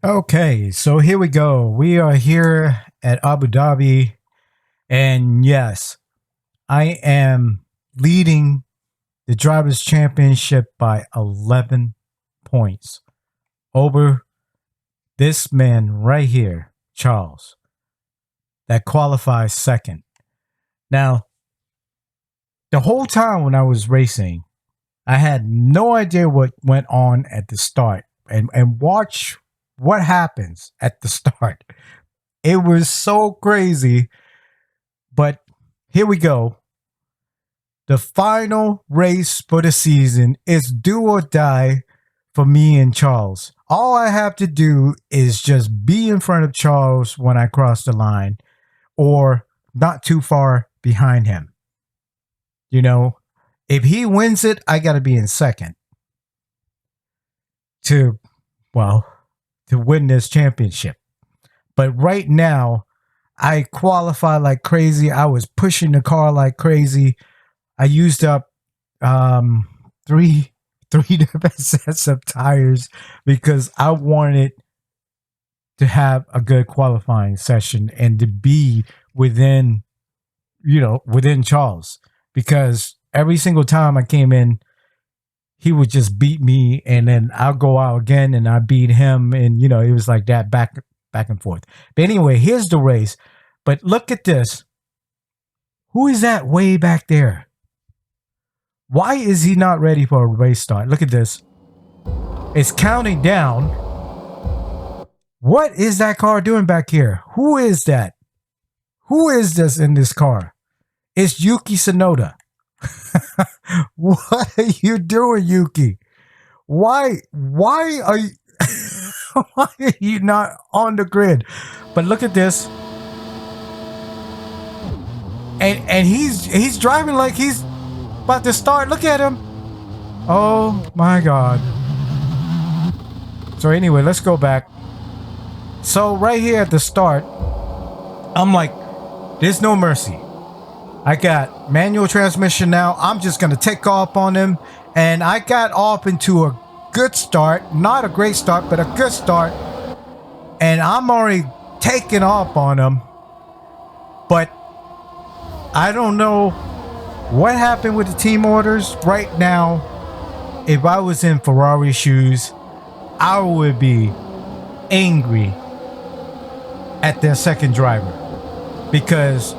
Okay, so here we go. We are here at Abu Dhabi, and yes, I am leading the Drivers' Championship by 11 points over this man right here, Charles, that qualifies second. Now, the whole time when I was racing, I had no idea what went on at the start, and watch what happens at the start. It was so crazy, but here we go. The final race for the season is do or die for me and Charles. All I have to do is just be in front of Charles when I cross the line or not too far behind him. You know, if he wins it, I got to be in second to, well, to win this championship. But right now, I qualify like crazy. I was pushing the car like crazy. I used up three different sets of tires because I wanted to have a good qualifying session and to be within Charles, because every single time I came in, he would just beat me, and then I'll go out again and I beat him, and it was like that back and forth. But anyway, here's the race. But look at this. Who is that way back there? Why is he not ready for a race start? Look at this. It's counting down. What is that car doing back here? Who is that? Who is this in this car? It's Yuki Tsunoda. What are you doing, Yuki? Why are you why are you not on the grid? But look at this. And he's driving like he's about to start. Look at him. Oh my God. So anyway, let's go back. So right here at the start, I'm like, there's no mercy. I got manual transmission now. I'm just going to take off on him. And I got off into a good start. Not a great start, but a good start. And I'm already taking off on him. But I don't know what happened with the team orders. Right now, if I was in Ferrari shoes, I would be angry at their second driver, because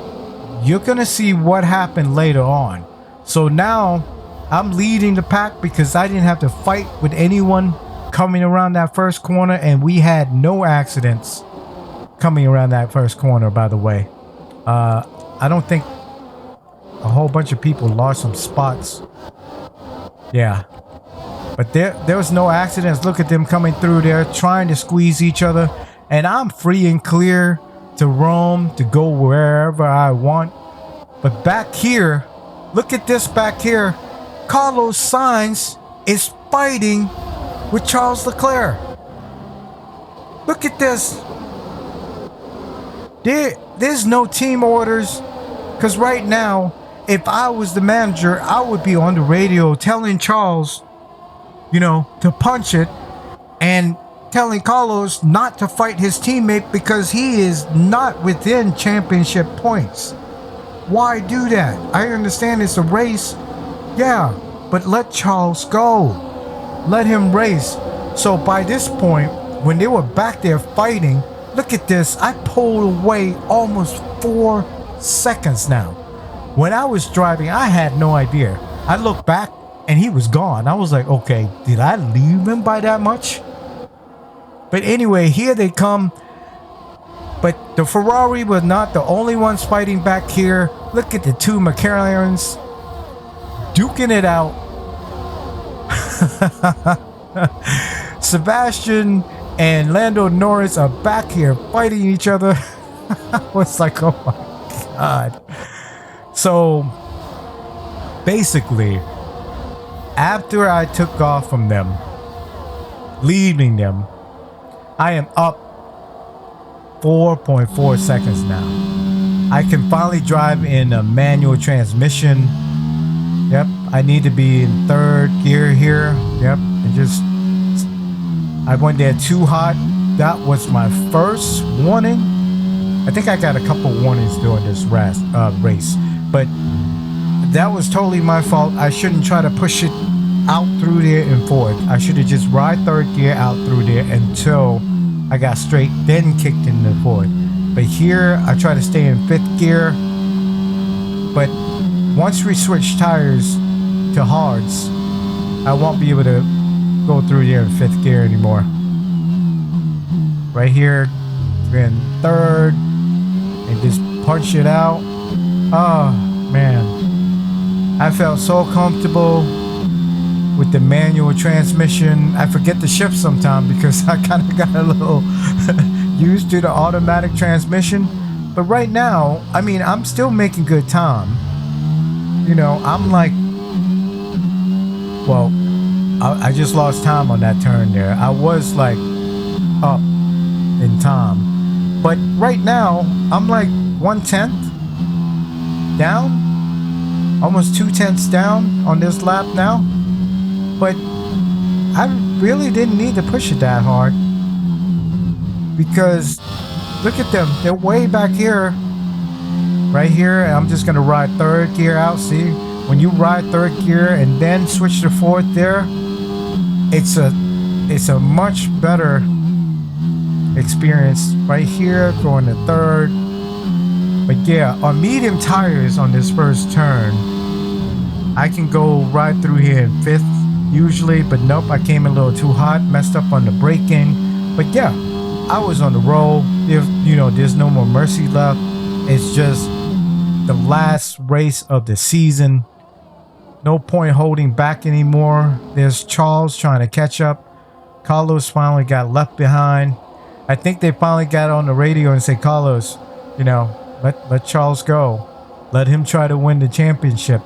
you're going to see what happened later on. So now I'm leading the pack because I didn't have to fight with anyone coming around that first corner, and we had no accidents coming around that first corner, by the way. I don't think a whole bunch of people lost some spots. Yeah. But there was no accidents. Look at them coming through there, trying to squeeze each other. And I'm free and clear to roam, to go wherever I want. But back here, look at this back here. Carlos Sainz is fighting with Charles Leclerc. Look at this. There's no team orders. Because right now, if I was the manager, I would be on the radio telling Charles, to punch it, and telling Carlos not to fight his teammate because he is not within championship points. Why do that? I understand it's a race. Yeah, but let Charles go. Let him race. So by this point, when they were back there fighting, look at this. I pulled away almost 4 seconds now. When I was driving, I had no idea. I looked back and he was gone. I was like, okay, did I leave him by that much? But anyway, here they come. But the Ferrari was not the only ones fighting back here. Look at the two McLarens duking it out. Sebastian and Lando Norris are back here fighting each other. I was like, oh my God. So basically, after I took off from them, leaving them, I am up 4.4 seconds now. I can finally drive in a manual transmission. Yep, I need to be in third gear here. Yep, I went there too hot. that was my first warning. I think I got a couple warnings during this race, but that was totally my fault. I shouldn't try to push it out through there and forward. I should have just ride third gear out through there until I got straight, then kicked in the forward. But here, I try to stay in fifth gear. But once we switch tires to hards, I won't be able to go through there in fifth gear anymore. Right here, we're in third, and just punch it out. Oh man, I felt so comfortable with the manual transmission. I forget the shift sometimes because I kind of got a little used to the automatic transmission. But right now, I mean, I'm still making good time. You know, I'm like, well, I just lost time on that turn there. I was like up in time. But right now, I'm like 1/10 down. Almost 2/10 down on this lap now. But I really didn't need to push it that hard. Because look at them. They're way back here. Right here. I'm just going to ride third gear out. See? When you ride third gear and then switch to fourth there, it's a much better experience. Right here, going to third. But yeah, on medium tires on this first turn, I can go right through here in fifth usually, but nope, I came a little too hot, messed up on the braking. But yeah, I was on the roll. If you know, there's no more mercy left. It's just the last race of the season. No point holding back anymore. There's Charles trying to catch up. Carlos finally got left behind. I think they finally got on the radio and said, Carlos, you know, let Charles go. Let him try to win the championship.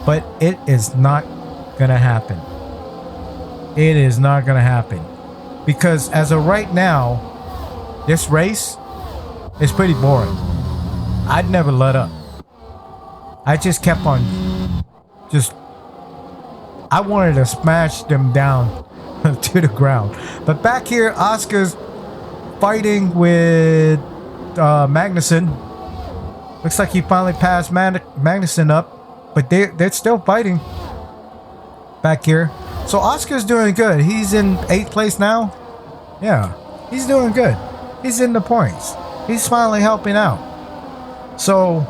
But it is not gonna happen. It is not gonna happen. Because as of right now, this race is pretty boring. I'd never let up. I just kept on I wanted to smash them down to the ground. But back here, Oscar's fighting with Magnussen. Looks like he finally passed Magnussen up, but they're still fighting back here. So Oscar's doing good. He's in 8th place now. Yeah, he's doing good. He's in the points. He's finally helping out. So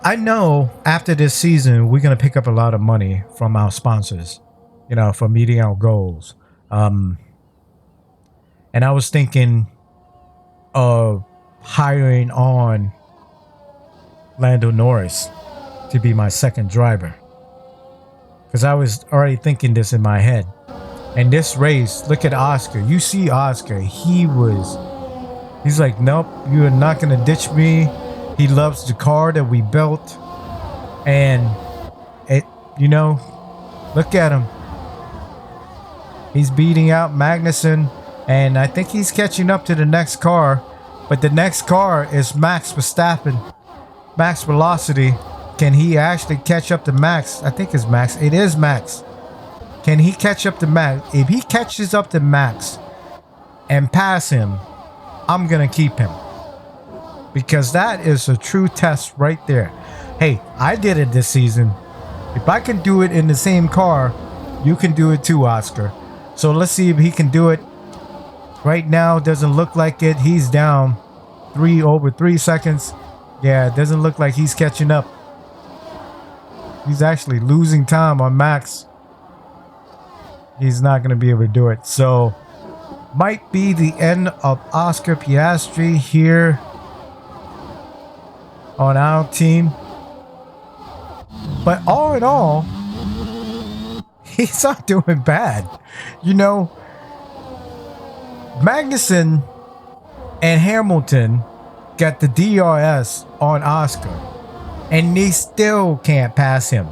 I know after this season, we're going to pick up a lot of money from our sponsors, you know, for meeting our goals. And I was thinking of hiring on Lando Norris to be my second driver. Because I was already thinking this in my head. And this race, look at Oscar. You see Oscar. He's like, nope, you are not going to ditch me. He loves the car that we built. And it, you know, look at him. He's beating out Magnussen. And I think he's catching up to the next car. But the next car is Max Verstappen. Max Velocity. Can he actually catch up to Max? I think it's Max. It is Max. Can he catch up to Max? If he catches up to Max and pass him, I'm going to keep him. Because that is a true test right there. Hey, I did it this season. If I can do it in the same car, you can do it too, Oscar. So let's see if he can do it. Right now, doesn't look like it. He's down over 3 seconds. Yeah, it doesn't look like he's catching up. He's actually losing time on Max. He's not going to be able to do it. So, might be the end of Oscar Piastri here on our team. But all in all, he's not doing bad. You know, Magnussen and Hamilton got the DRS on Oscar, and they still can't pass him.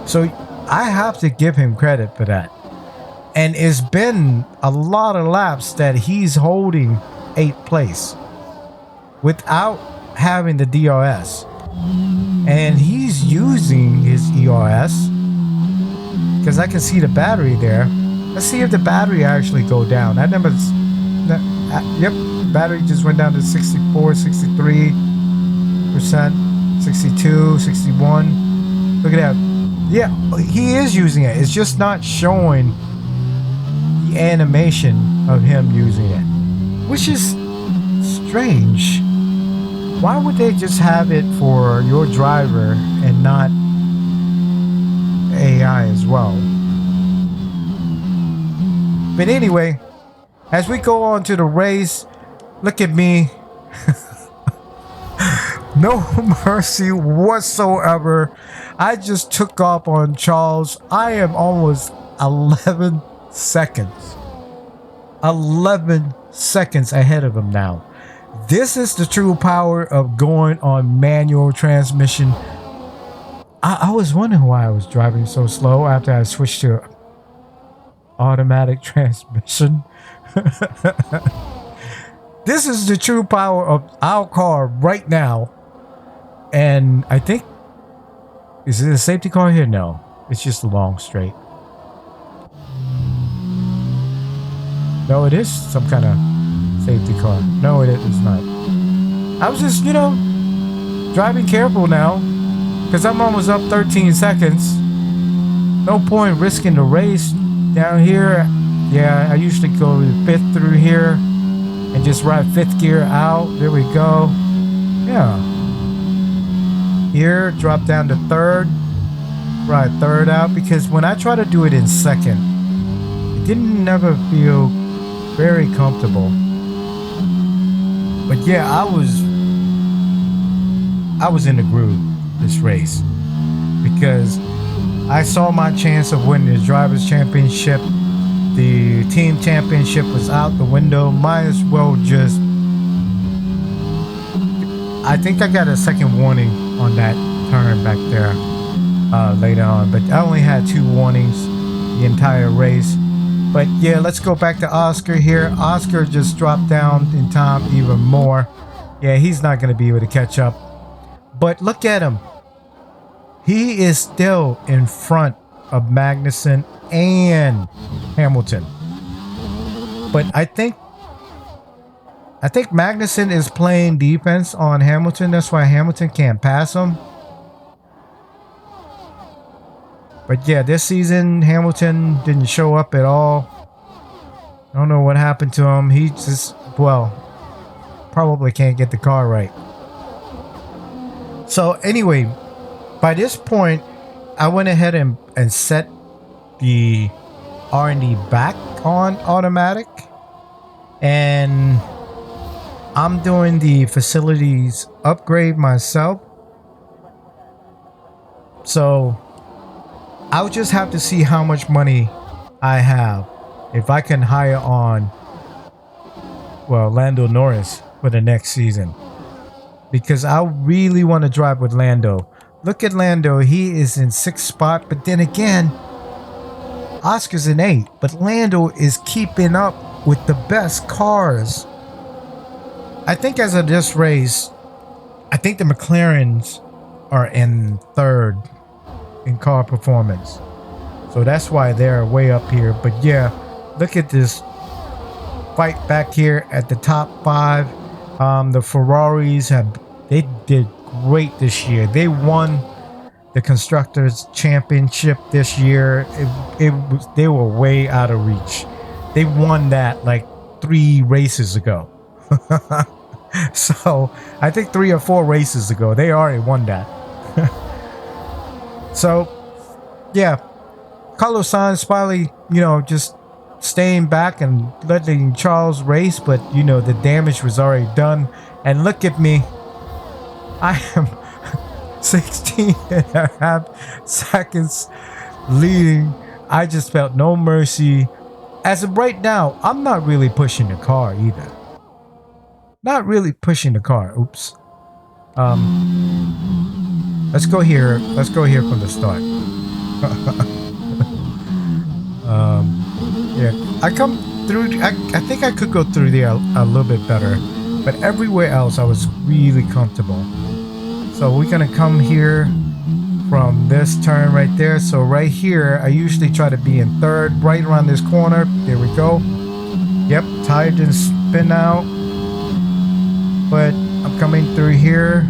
So I have to give him credit for that. And it's been a lot of laps that he's holding 8th place without having the DRS. And he's using his ERS because I can see the battery there. Let's see if the battery actually go down. That number, yep, battery just went down to 64, 63%, 62, 61. Look at that. Yeah, he is using it. It's just not showing the animation of him using it, which is strange. Why would they just have it for your driver and not AI as well? But anyway, as we go on to the race, look at me. No mercy whatsoever. I just took off on Charles. I am almost 11 seconds. 11 seconds ahead of him now. This is the true power of going on manual transmission. I was wondering why I was driving so slow after I switched to automatic transmission. This is the true power of our car right now. And I think, is it a safety car here? No, it's just a long straight. No, it is some kind of safety car. No, it is not. I was just, driving careful now because I'm almost up 13 seconds. No point risking the race down here. Yeah, I usually go fifth through here and just ride fifth gear out. There we go. Yeah. Here, drop down to third. Ride third out because when I try to do it in second, it didn't never feel very comfortable. But yeah, I was in the groove this race because I saw my chance of winning the drivers' championship. The team championship was out the window. Might as well just. I think I got a second warning on that turn back there later on, but I only had 2 warnings the entire race. But yeah, let's go back to Oscar here. Oscar just dropped down in time even more. Yeah, he's not going to be able to catch up. But look at him. He is still in front of Magnussen and Hamilton. But I think Magnussen is playing defense on Hamilton. That's why Hamilton can't pass him. But yeah, this season, Hamilton didn't show up at all. I don't know what happened to him. He just, probably can't get the car right. So anyway, by this point, I went ahead and set the R&D back on automatic. And I'm doing the facilities upgrade myself. So I'll just have to see how much money I have. If I can hire on, Lando Norris for the next season. Because I really want to drive with Lando. Look at Lando. He is in 6th spot. But then again, Oscar's in 8th. But Lando is keeping up with the best cars. I think as of this race, I think the McLarens are in 3rd in car performance. So that's why they're way up here. But yeah, look at this fight back here at the top 5. The Ferraris they did great this year. They won the Constructors Championship this year. They were way out of reach. They won that like 3 races ago. So I think 3 or 4 races ago, they already won that. So yeah, Carlos Sainz finally, just staying back and letting Charles race, but the damage was already done. And look at me, I am 16 and a half seconds leading. I just felt no mercy. As of right now, I'm not really pushing the car either. Not really pushing the car. Oops. Let's go here. Let's go here from the start. Yeah, I come through. I think I could go through there a little bit better, but everywhere else I was really comfortable. So we're gonna come here from this turn right there. So right here, I usually try to be in third, right around this corner. There we go. Yep, tire didn't spin out, but I'm coming through here.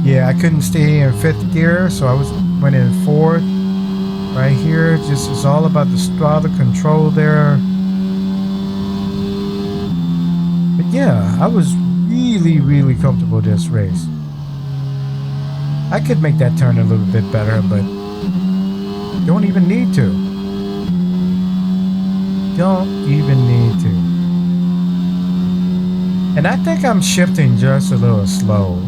Yeah, I couldn't stay in fifth gear, so I went in fourth. Right here, just it's all about the throttle control there. But yeah, I was really comfortable this race. I could make that turn a little bit better, but don't even need to. Don't even need to. And I think I'm shifting just a little slow.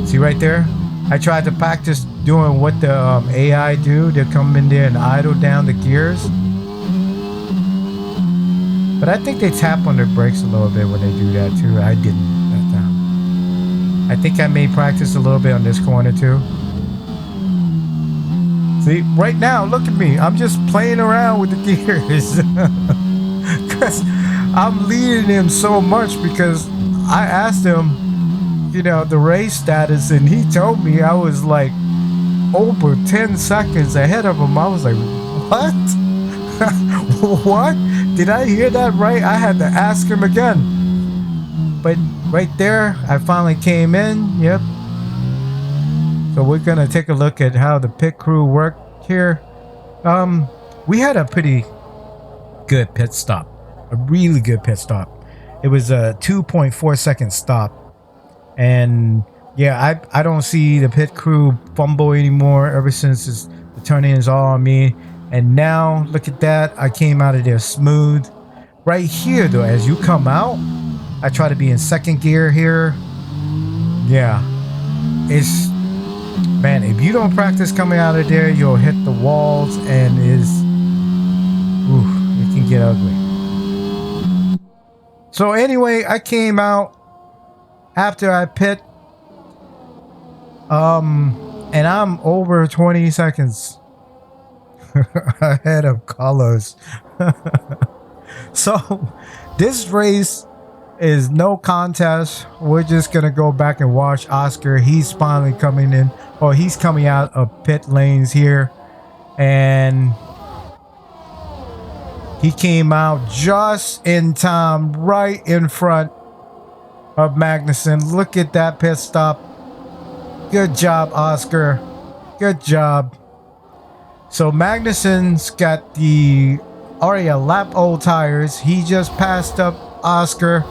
See right there? I tried to practice doing what the AI do. They come in there and idle down the gears. But I think they tap on their brakes a little bit when they do that too. I didn't that time. I think I may practice a little bit on this corner too. See, right now, look at me. I'm just playing around with the gears. Because I'm leading him so much because I asked him, you know, the race status, and he told me I was like over 10 seconds ahead of him. I was like, what? What? Did I hear that right? I had to ask him again. But right there, I finally came in. Yep. So we're gonna take a look at how the pit crew worked here. We had a pretty good pit stop, a really good pit stop. It was a 2.4 second stop. And yeah, I don't see the pit crew fumble anymore ever since the turn-in is all on me. And now look at that, I came out of there smooth. Right here though, as you come out, I try to be in second gear here. Yeah, it's, man, if you don't practice coming out of there, you'll hit the walls and it can get ugly. So anyway, I came out after I pit, and I'm over 20 seconds ahead of Carlos. So this race is no contest. We're just gonna go back and watch Oscar. He's finally coming in, or he's coming out of pit lanes here, and he came out just in time, right in front of Magnussen. Look at that pit stop. Good job, Oscar. Good job. So Magnussen's got the already a lap old tires. He just passed up Oscar.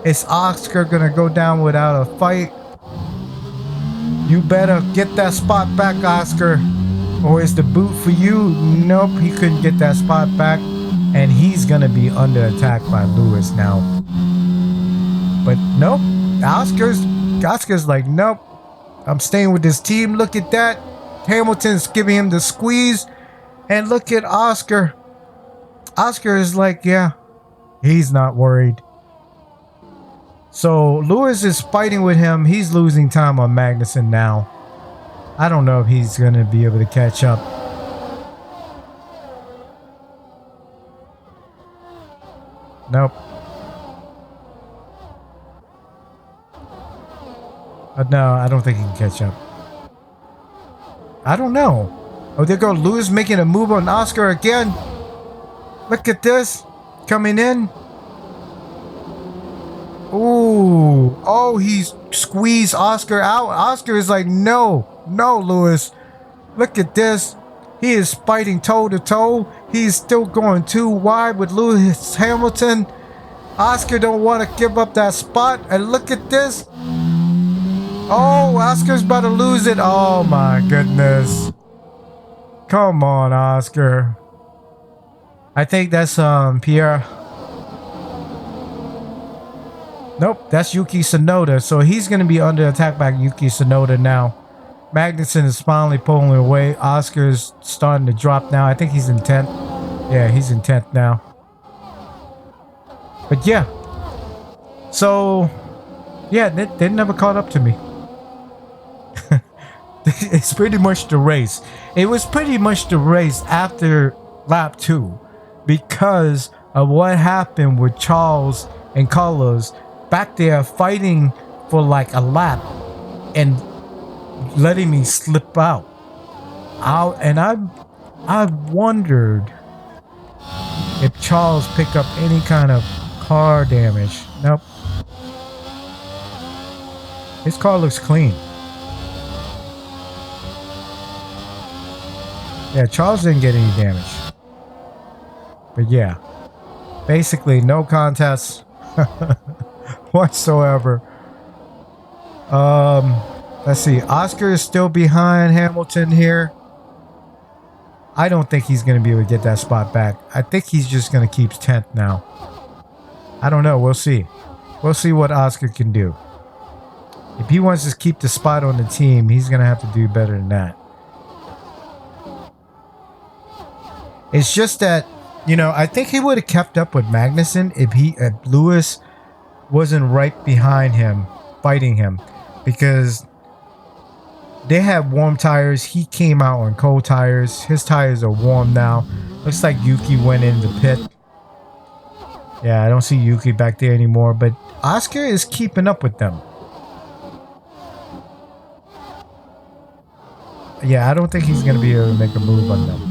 Is Oscar gonna go down without a fight? You better get that spot back, Oscar, or is the boot for you? Nope, he couldn't get that spot back, and he's gonna be under attack by Lewis now. But nope, Oscar's like, nope, I'm staying with this team. Look at that. Hamilton's giving him the squeeze. And look at Oscar. Oscar is like, yeah, he's not worried. So Lewis is fighting with him. He's losing time on Magnussen now. I don't know if he's going to be able to catch up. Nope. No, I don't think he can catch up. I don't know. Oh, there goes Lewis making a move on Oscar again. Look at this. Coming in. Ooh. Oh, he's squeezed Oscar out. Oscar is like, no, Lewis. Look at this. He is fighting toe to toe. He's still going too wide with Lewis Hamilton. Oscar don't want to give up that spot. And look at this. Oh, Oscar's about to lose it. Oh my goodness. Come on, Oscar. I think that's Pierre. Nope, that's Yuki Tsunoda. So he's going to be under attack by Yuki Tsunoda now. Magnussen is finally pulling away. Oscar's starting to drop now. I think he's in 10th. Yeah, he's in 10th now. But yeah. So, yeah, they never caught up to me. It's pretty much the race. It was pretty much the race after lap 2 because of what happened with Charles and Carlos back there fighting for like a lap, and letting me slip out. And I wondered if Charles picked up any kind of car damage. Nope. His car looks clean. Yeah, Charles didn't get any damage. But yeah, basically no contest whatsoever. Let's see. Oscar is still behind Hamilton here. I don't think he's going to be able to get that spot back. I think he's just going to keep 10th now. I don't know. We'll see. We'll see what Oscar can do. If he wants to keep the spot on the team, he's going to have to do better than that. It's just that, you know, I think he would have kept up with Magnussen if Lewis wasn't right behind him, fighting him, because they had warm tires. He came out on cold tires. His tires are warm now. Looks like Yuki went in the pit. Yeah, I don't see Yuki back there anymore, but Oscar is keeping up with them. Yeah, I don't think he's going to be able to make a move on them.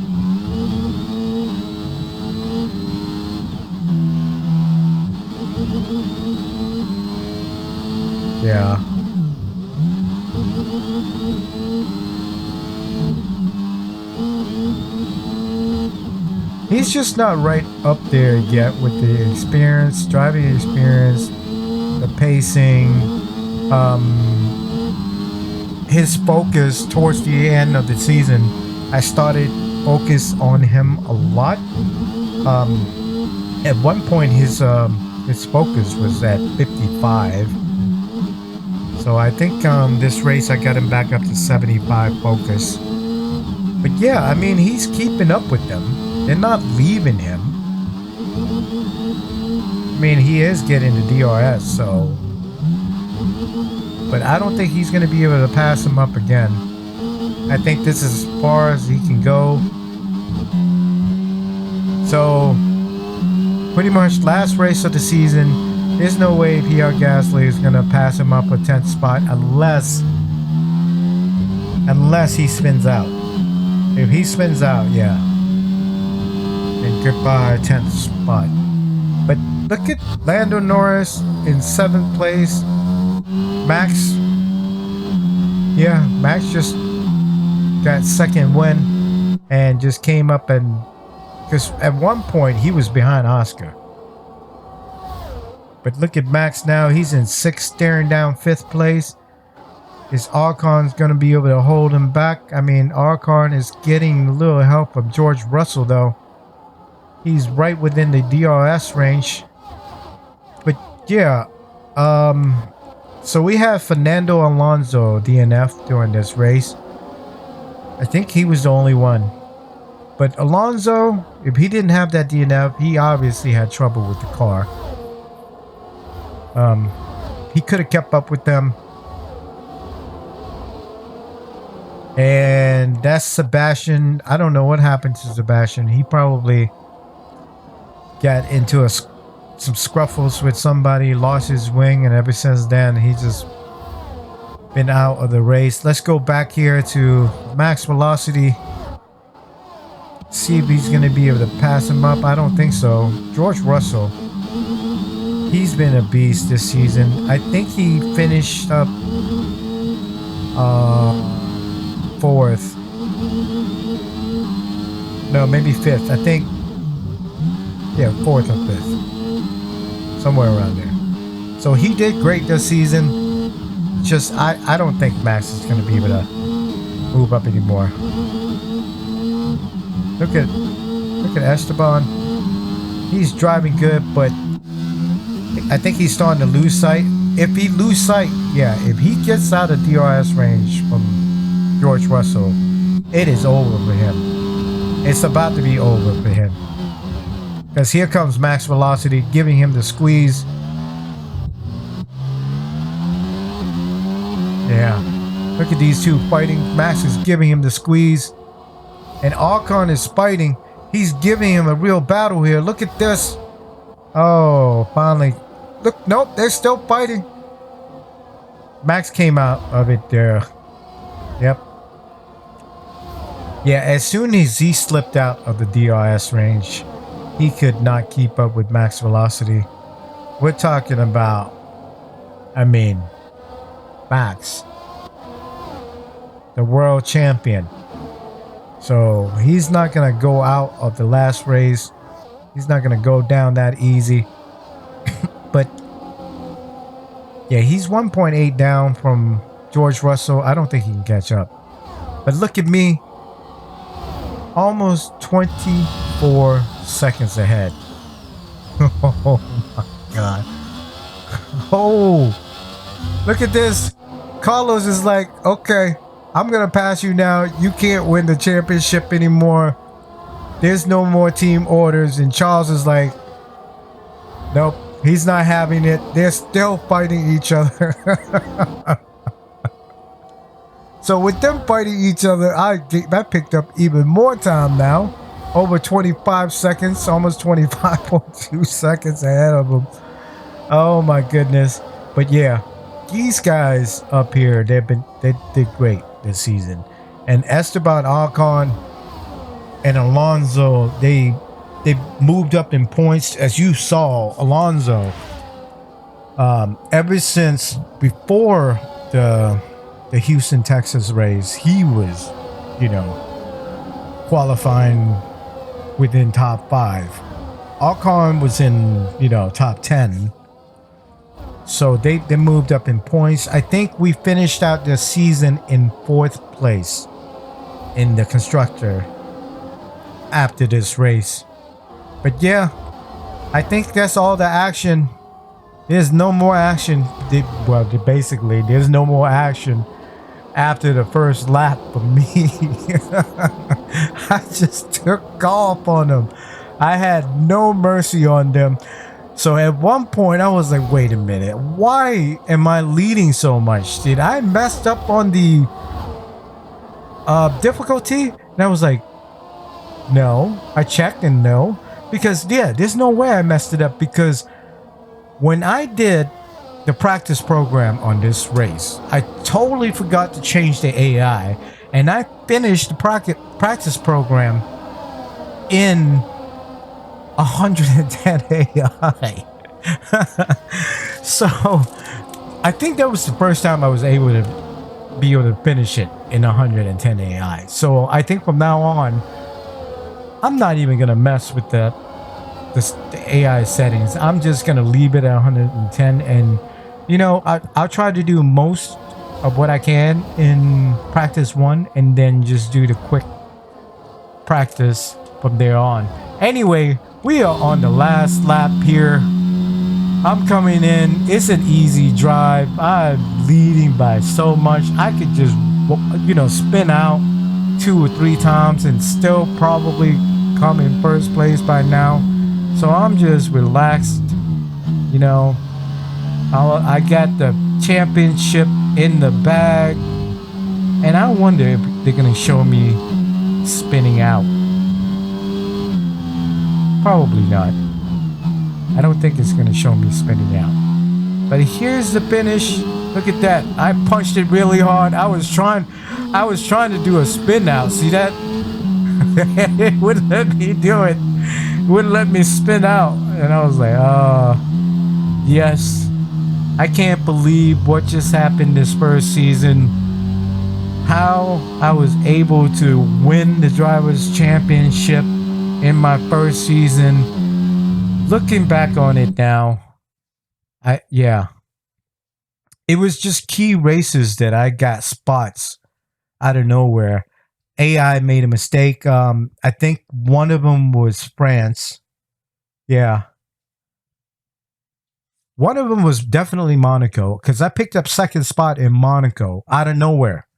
Yeah. He's just not right up there yet with the experience, driving experience, the pacing, his focus towards the end of the season. I started focus on him a lot. At one point his focus was at 55. So I think this race I got him back up to 75 focus. But yeah, I mean, he's keeping up with them. They're not leaving him. I mean, he is getting the DRS, so. But I don't think he's going to be able to pass him up again. I think this is as far as he can go. So, pretty much last race of the season. There's no way Pierre Gasly is going to pass him up a 10th spot unless he spins out. If he spins out, yeah. And goodbye 10th spot. But look at Lando Norris in 7th place. Max. Yeah, Max just got second win and just came up and, because at one point he was behind Oscar. But look at Max now. He's in 6th, staring down 5th place. Is Ocon going to be able to hold him back? I mean, Ocon is getting a little help from George Russell, though. He's right within the DRS range. But, yeah. So we have Fernando Alonso DNF during this race. I think he was the only one. But Alonso, if he didn't have that DNF, he obviously had trouble with the car. He could have kept up with them. And that's Sebastian. I don't know what happened to Sebastian. He probably got into some scruffles with somebody, lost his wing, and ever since then he's just been out of the race. Let's go back here to max velocity. See if he's going to be able to pass him up. I don't think so. George Russell. He's been a beast this season. I think he finished up 4th. No, maybe 5th. I think. Yeah, 4th or 5th. Somewhere around there. So he did great this season. Just I don't think Max is going to be able to move up anymore. Look at Esteban. He's driving good, but I think he's starting to lose sight. If he lose sight, yeah, if he gets out of DRS range from George Russell, it is over for him. It's about to be over for him. Because here comes max velocity, giving him the squeeze. Yeah. Look at these two fighting. Max is giving him the squeeze. And Ocon is fighting. He's giving him a real battle here. Look at this. Oh, finally. Look, nope, they're still fighting. Max came out of it there. Yep. Yeah, as soon as he slipped out of the DRS range, he could not keep up with max velocity. We're talking about, I mean, Max, the world champion. So he's not going to go out of the last race. He's not going to go down that easy. But yeah, he's 1.8 down from George Russell. I don't think he can catch up. But look at me, almost 24 seconds ahead. Oh my God. Oh, look at this. Carlos is like, okay, I'm going to pass you now. You can't win the championship anymore. There's no more team orders. And Charles is like, nope, he's not having it. They're still fighting each other. So with them fighting each other, I picked up even more time now. Over 25 seconds, almost 25.2 seconds ahead of them. Oh my goodness. But yeah, these guys up here, they did great this season. And Esteban Ocon and Alonso, they moved up in points. As you saw, Alonso, ever since before the Houston, Texas race, he was, qualifying within top 5. Ocon was in, top 10. So they moved up in points. I think we finished out the season in 4th place in the constructor after this race. But yeah, I think that's all the action. There's no more action. Basically, there's no more action after the first lap for me. I just took off on them. I had no mercy on them. So at one point I was like, wait a minute, why am I leading so much? Did I messed up on the difficulty? And I was like, no. I checked and no. Because yeah, there's no way I messed it up, because when I did the practice program on this race, I totally forgot to change the AI, and I finished the practice program in 110 AI. So I think that was the first time I was able to finish it in 110 AI. So I think from now on, I'm not even gonna mess with the AI settings. I'm just gonna leave it at 110, and I'll try to do most of what I can in practice 1, and then just do the quick practice from there on. Anyway, we are on the last lap here. I'm coming in. It's an easy drive. I'm leading by so much. I could just, spin out 2 or 3 times and still probably come in first place by now. So I'm just relaxed. I got the championship in the bag, and I wonder if they're gonna show me spinning out. Probably not. I don't think it's gonna show me spinning out. But here's the finish. Look at that. I punched it really hard. I was trying to do a spin out. See that? It wouldn't let me do it. It wouldn't let me spin out. And I was like, yes. I can't believe what just happened this first season. How I was able to win the Drivers' Championship in my first season. Looking back on it now, it was just key races that I got spots out of nowhere. AI made a mistake. I think one of them was France. Yeah. One of them was definitely Monaco, because I picked up 2nd spot in Monaco out of nowhere.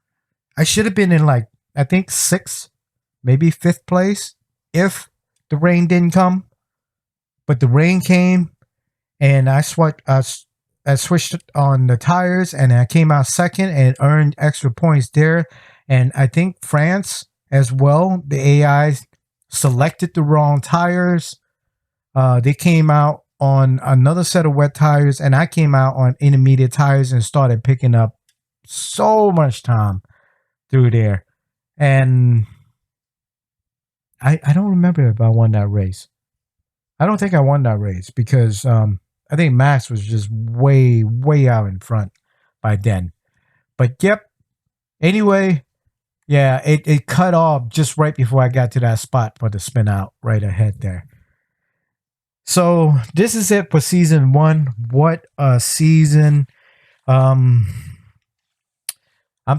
I should have been in I think 6th, maybe 5th place if the rain didn't come. But the rain came, and I switched on the tires, and I came out 2nd and earned extra points there. And I think France as well, the AI selected the wrong tires. They came out on another set of wet tires, and I came out on intermediate tires and started picking up so much time through there. And I don't remember if I won that race. I don't think I won that race because I think Max was just way out in front by then. But yep. Anyway, yeah, it cut off just right before I got to that spot for the spin out right ahead there. So this is it for season 1. What a season. I'm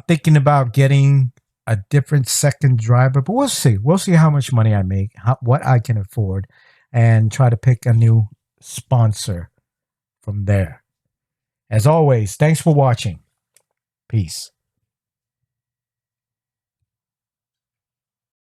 thinking about getting a different second driver, but we'll see. We'll see how much money I make, what I can afford, and try to pick a new sponsor from there. As always, thanks for watching. Peace.